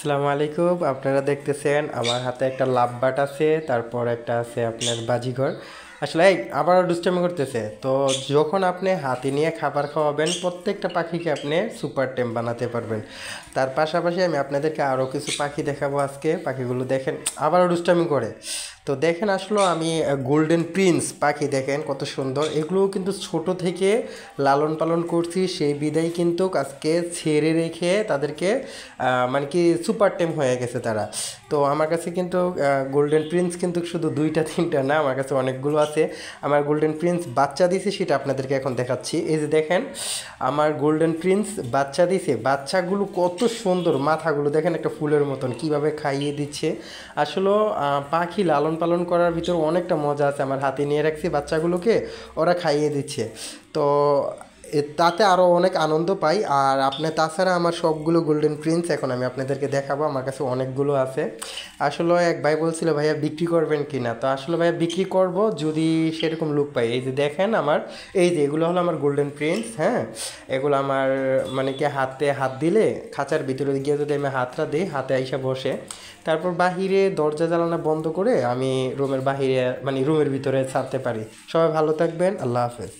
আসসালামু আলাইকুম। আপনারা দেখতেছেন আমার হাতে একটা লাভবাট আছে, তারপর একটা আছে আপনার বাজিঘর। আসলে এই আবারও দুষ্টামি করতেছে। তো যখন আপনি হাতে নিয়ে খাবার খাওয়াবেন, প্রত্যেকটা পাখিকে আপনি সুপার টেম বানাতে পারবেন। তার পাশাপাশি আমি আপনাদেরকে আরও কিছু পাখি দেখাবো আজকে। পাখিগুলো দেখেন আবারও দুষ্টামি করে। তো দেখেন আসলে আমি গোল্ডেন প্রিন্স পাখি দেখেন কত সুন্দর। এগুলোও কিন্তু ছোট থেকে লালন পালন করছি, সেই বিদায় কিন্তু আজকে ছেড়ে রেখে তাদেরকে মানে কি সুপার টেম হয়ে গেছে তারা। তো আমার কাছে কিন্তু গোল্ডেন প্রিন্স কিন্তু শুধু দুইটা তিনটা না, আমার কাছে অনেকগুলো আছে। আমার গোল্ডেন প্রিন্স বাচ্চা দিছে, সেটা আপনাদেরকে এখন দেখাচ্ছি। এই যে দেখেন আমার গোল্ডেন প্রিন্স বাচ্চা দিছে। বাচ্চাগুলো কত সুন্দর, মাথাগুলো দেখেন একটা ফুলের মতন কীভাবে খাইয়ে দিচ্ছে। আসলে পাখি লালন পালন করার ভিতর অনেকটা মজা আছে। আমার হাতে নিয়ে রাখছি বাচ্চাগুলোকে, ওরা খাইয়ে দিচ্ছে। তো তাতে আরও অনেক আনন্দ পাই। আর আপনি তাছাড়া আমার সবগুলো গোল্ডেন প্রিন্স এখন আমি আপনাদেরকে দেখাবো, আমার কাছে অনেকগুলো আছে। আসলে এক ভাই বলছিল ভাইয়া বিক্রি করবেন কি না, তো আসলে ভাইয়া বিক্রি করব যদি সেরকম লুক পাই। এই যে দেখেন আমার, এই যে এগুলো হলো আমার গোল্ডেন প্রিন্স। হ্যাঁ, এগুলো আমার মানে কি হাতে হাত দিলে খাঁচার ভিতরে গিয়ে যদি আমি হাতটা দিই, হাতে আইসা বসে, তারপর বাহিরে দরজা জ্বালানো বন্ধ করে আমি রুমের বাহিরে মানে রুমের ভিতরে ছাড়তে পারি। সবাই ভালো থাকবেন, আল্লাহ হাফেজ।